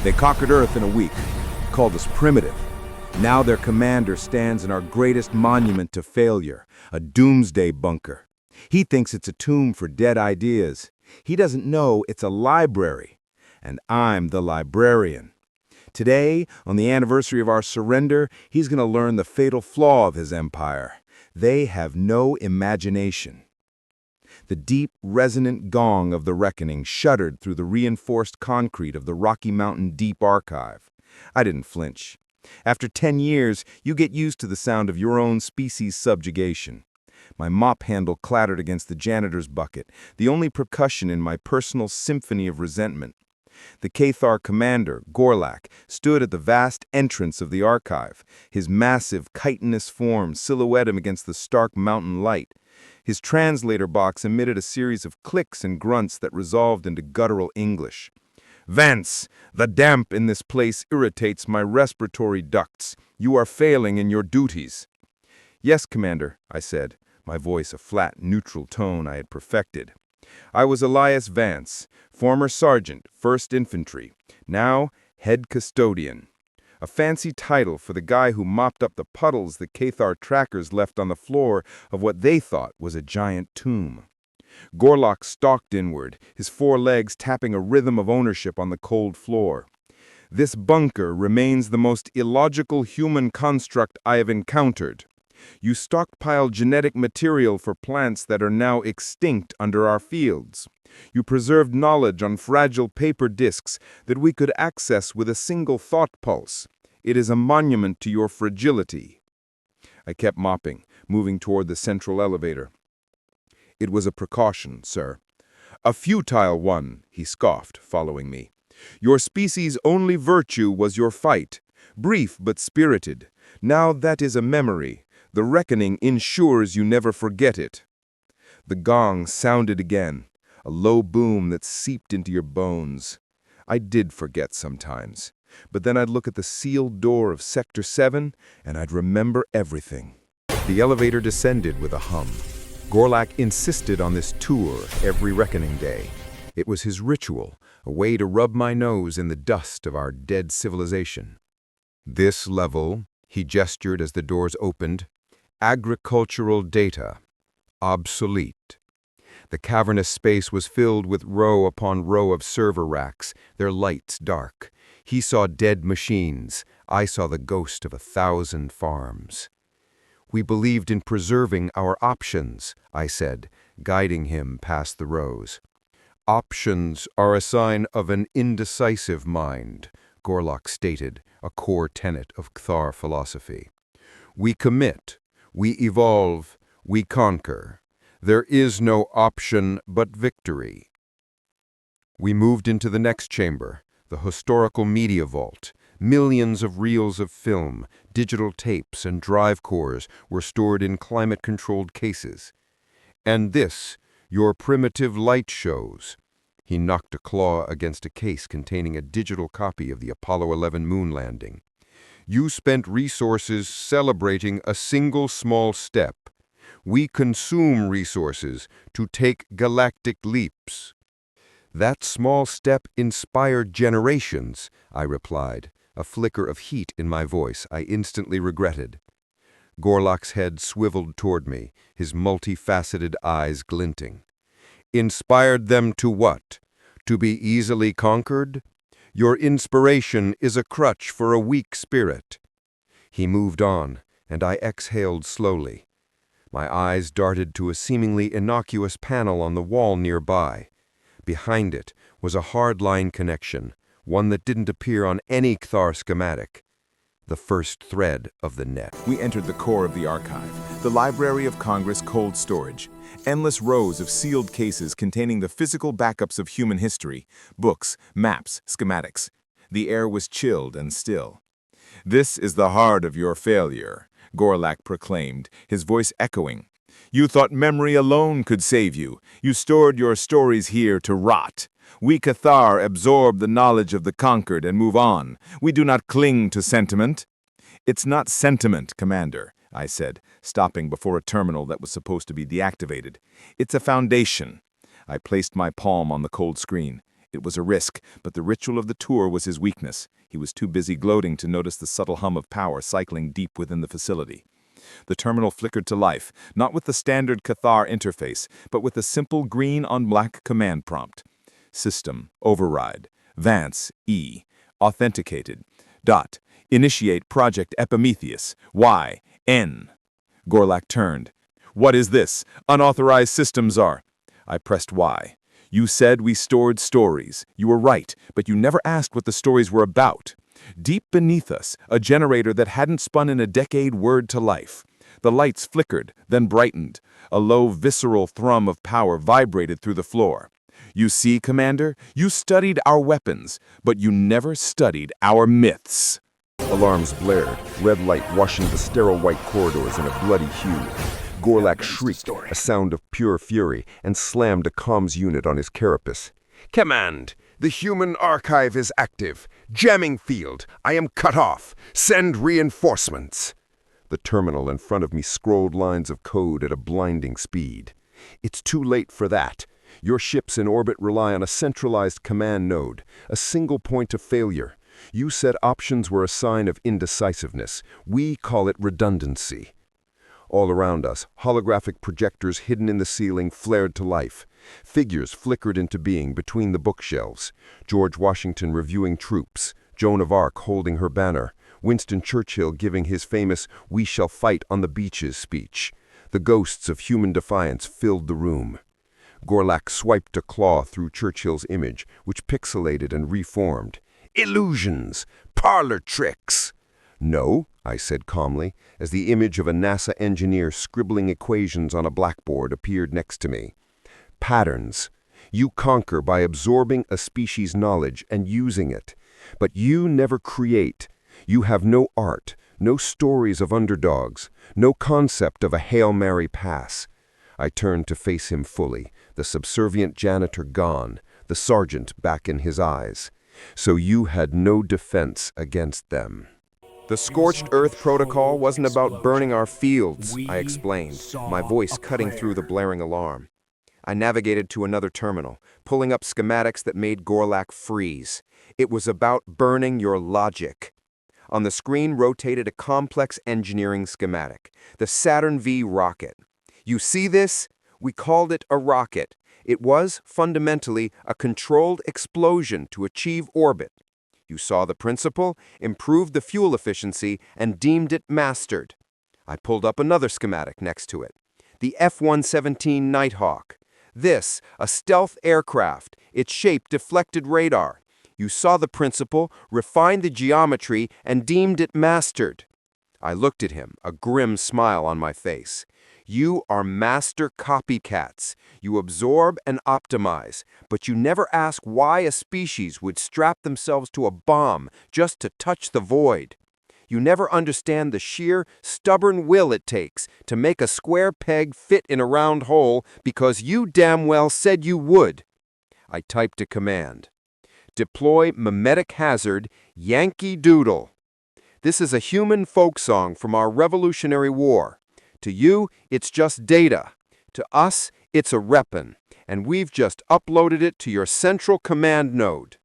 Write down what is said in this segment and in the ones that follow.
They conquered Earth in a week, called us primitive. Now their commander stands in our greatest monument to failure, a doomsday bunker. He thinks it's a tomb for dead ideas. He doesn't know it's a library. And I'm the librarian. Today, on the anniversary of our surrender, he's going to learn the fatal flaw of his empire. They have no imagination. The deep, resonant gong of the reckoning shuddered through the reinforced concrete of the Rocky Mountain Deep Archive. I didn't flinch. After 10 years, you get used to the sound of your own species' subjugation. My mop handle clattered against the janitor's bucket, the only percussion in my personal symphony of resentment. The Cathar commander, Gorlak, stood at the vast entrance of the archive, his massive, chitinous form silhouetted against the stark mountain light. His translator box emitted a series of clicks and grunts that resolved into guttural English. "Vance, the damp in this place irritates my respiratory ducts. You are failing in your duties." "Yes, Commander," I said, my voice a flat, neutral tone I had perfected. I was Elias Vance, former sergeant, 1st Infantry, now head custodian. A fancy title for the guy who mopped up the puddles the Cathar trackers left on the floor of what they thought was a giant tomb. Gorlak stalked inward, his 4 legs tapping a rhythm of ownership on the cold floor. "This bunker remains the most illogical human construct I have encountered. You stockpile genetic material for plants that are now extinct under our fields. You preserved knowledge on fragile paper discs that we could access with a single thought pulse. It is a monument to your fragility." I kept mopping, moving toward the central elevator. "It was a precaution, sir." "A futile one," he scoffed, following me. "Your species' only virtue was your fight, brief but spirited. Now that is a memory. The reckoning ensures you never forget it." The gong sounded again, a low boom that seeped into your bones. I did forget sometimes, but then I'd look at the sealed door of Sector 7 and I'd remember everything. The elevator descended with a hum. Gorlak insisted on this tour every reckoning day. It was his ritual, a way to rub my nose in the dust of our dead civilization. "This level," he gestured as the doors opened, "agricultural data. Obsolete." The cavernous space was filled with row upon row of server racks, their lights dark. He saw dead machines. I saw the ghost of 1,000 farms. "We believed in preserving our options," I said, guiding him past the rows. "Options are a sign of an indecisive mind," Gorlak stated, a core tenet of Cathar philosophy. "We commit, we evolve, we conquer. There is no option but victory." We moved into the next chamber, the historical media vault. Millions of reels of film, digital tapes, and drive cores were stored in climate-controlled cases. "And this, your primitive light shows." He knocked a claw against a case containing a digital copy of the Apollo 11 moon landing. "You spent resources celebrating a single small step. We consume resources to take galactic leaps." "That small step inspired generations," I replied, a flicker of heat in my voice I instantly regretted. Gorlak's head swiveled toward me, his multifaceted eyes glinting. "Inspired them to what? To be easily conquered? Your inspiration is a crutch for a weak spirit." He moved on, and I exhaled slowly. My eyes darted to a seemingly innocuous panel on the wall nearby. Behind it was a hard-line connection, one that didn't appear on any Cathar schematic. The first thread of the net. We entered the core of the archive, the Library of Congress cold storage. Endless rows of sealed cases containing the physical backups of human history, books, maps, schematics. The air was chilled and still. "This is the heart of your failure," Gorlak proclaimed, his voice echoing. "You thought memory alone could save you. You stored your stories here to rot. We Cathar absorb the knowledge of the conquered and move on. We do not cling to sentiment." "It's not sentiment, Commander," I said, stopping before a terminal that was supposed to be deactivated. "It's a foundation." I placed my palm on the cold screen. It was a risk, but the ritual of the tour was his weakness. He was too busy gloating to notice the subtle hum of power cycling deep within the facility. The terminal flickered to life, not with the standard Cathar interface, but with a simple green-on-black command prompt. System, override, Vance, E, authenticated, dot, initiate Project Epimetheus, Y, N. Gorlak turned. What is this? Unauthorized systems are. I pressed Y. You said we stored stories. You were right, but you never asked what the stories were about. Deep beneath us, a generator that hadn't spun in a decade whirred to life. The lights flickered, then brightened. A low, visceral thrum of power vibrated through the floor. You see, Commander, you studied our weapons, but you never studied our myths. Alarms blared, red light washing the sterile white corridors in a bloody hue. Gorlak shrieked, a sound of pure fury, and slammed a comms unit on his carapace. Command! The human archive is active. Jamming field. I am cut off. Send reinforcements. The terminal in front of me scrolled lines of code at a blinding speed. It's too late for that. Your ships in orbit rely on a centralized command node, a single point of failure. You said options were a sign of indecisiveness. We call it redundancy. All around us, holographic projectors hidden in the ceiling flared to life. Figures flickered into being between the bookshelves. George Washington reviewing troops, Joan of Arc holding her banner, Winston Churchill giving his famous "We shall fight on the beaches" speech. The ghosts of human defiance filled the room. Gorlak swiped a claw through Churchill's image, which pixelated and reformed. Illusions! Parlor tricks! No, I said calmly, as the image of a NASA engineer scribbling equations on a blackboard appeared next to me. Patterns. You conquer by absorbing a species' knowledge and using it. But you never create. You have no art, no stories of underdogs, no concept of a Hail Mary pass. I turned to face him fully, the subservient janitor gone, the sergeant back in his eyes. So you had no defense against them. The Scorched Earth Protocol wasn't about burning our fields, I explained, my voice cutting through the blaring alarm. I navigated to another terminal, pulling up schematics that made Gorlak freeze. It was about burning your logic. On the screen rotated a complex engineering schematic, the Saturn V rocket. You see this? We called it a rocket. It was, fundamentally, a controlled explosion to achieve orbit. You saw the principle, improved the fuel efficiency, and deemed it mastered. I pulled up another schematic next to it. The F-117 Nighthawk. This, a stealth aircraft, its shape deflected radar. You saw the principle, refined the geometry, and deemed it mastered. I looked at him, a grim smile on my face. You are master copycats. You absorb and optimize, but you never ask why a species would strap themselves to a bomb just to touch the void. You never understand the sheer, stubborn will it takes to make a square peg fit in a round hole because you damn well said you would. I typed a command. Deploy mimetic hazard, Yankee Doodle. This is a human folk song from our Revolutionary War. To you, it's just data. To us, it's a weapon, and we've just uploaded it to your central command node.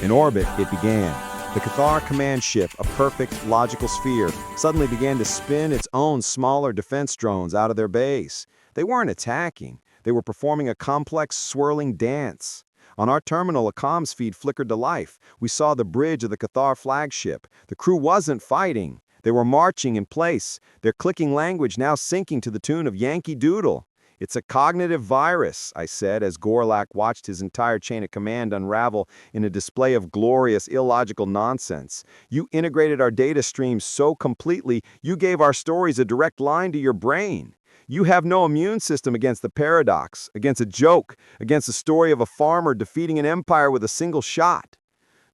In orbit, it began. The Cathar command ship, a perfect, logical sphere, suddenly began to spin its own smaller defense drones out of their base. They weren't attacking. They were performing a complex, swirling dance. On our terminal, a comms feed flickered to life. We saw the bridge of the Cathar flagship. The crew wasn't fighting. They were marching in place, their clicking language now syncing to the tune of Yankee Doodle. It's a cognitive virus, I said as Gorlak watched his entire chain of command unravel in a display of glorious, illogical nonsense. You integrated our data streams so completely, you gave our stories a direct line to your brain. You have no immune system against the paradox, against a joke, against the story of a farmer defeating an empire with a single shot.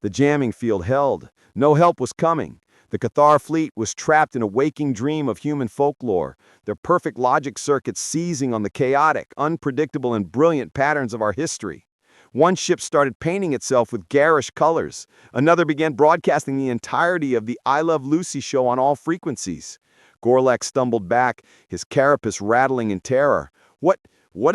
The jamming field held. No help was coming. The Cathar fleet was trapped in a waking dream of human folklore, their perfect logic circuits seizing on the chaotic, unpredictable, and brilliant patterns of our history. One ship started painting itself with garish colors. Another began broadcasting the entirety of the I Love Lucy show on all frequencies. Gorlak stumbled back, his carapace rattling in terror. What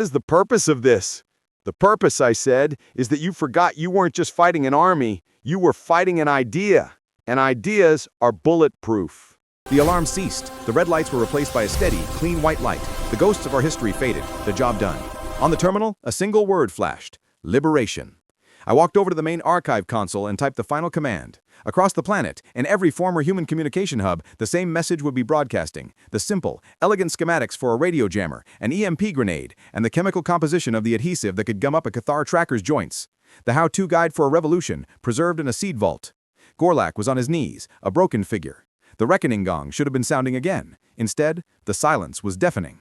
is the purpose of this? The purpose, I said, is that you forgot you weren't just fighting an army, you were fighting an idea. And ideas are bulletproof. The alarm ceased. The red lights were replaced by a steady, clean white light. The ghosts of our history faded. The job done. On the terminal, a single word flashed. Liberation. I walked over to the main archive console and typed the final command. Across the planet, in every former human communication hub, the same message would be broadcasting. The simple, elegant schematics for a radio jammer, an EMP grenade, and the chemical composition of the adhesive that could gum up a Cathar tracker's joints. The how-to guide for a revolution, preserved in a seed vault. Gorlak was on his knees, a broken figure. The reckoning gong should have been sounding again. Instead, the silence was deafening.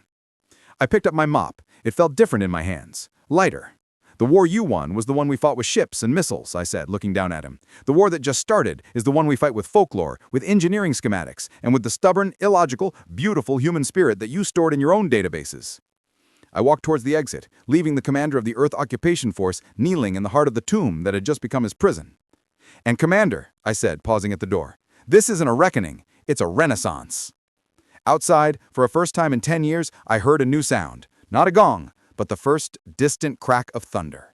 I picked up my mop. It felt different in my hands. Lighter. The war you won was the one we fought with ships and missiles, I said, looking down at him. The war that just started is the one we fight with folklore, with engineering schematics, and with the stubborn, illogical, beautiful human spirit that you stored in your own databases. I walked towards the exit, leaving the commander of the Earth Occupation Force kneeling in the heart of the tomb that had just become his prison. And Commander, I said, pausing at the door, this isn't a reckoning, it's a renaissance. Outside, for a first time in 10 years, I heard a new sound. Not a gong, but the first distant crack of thunder.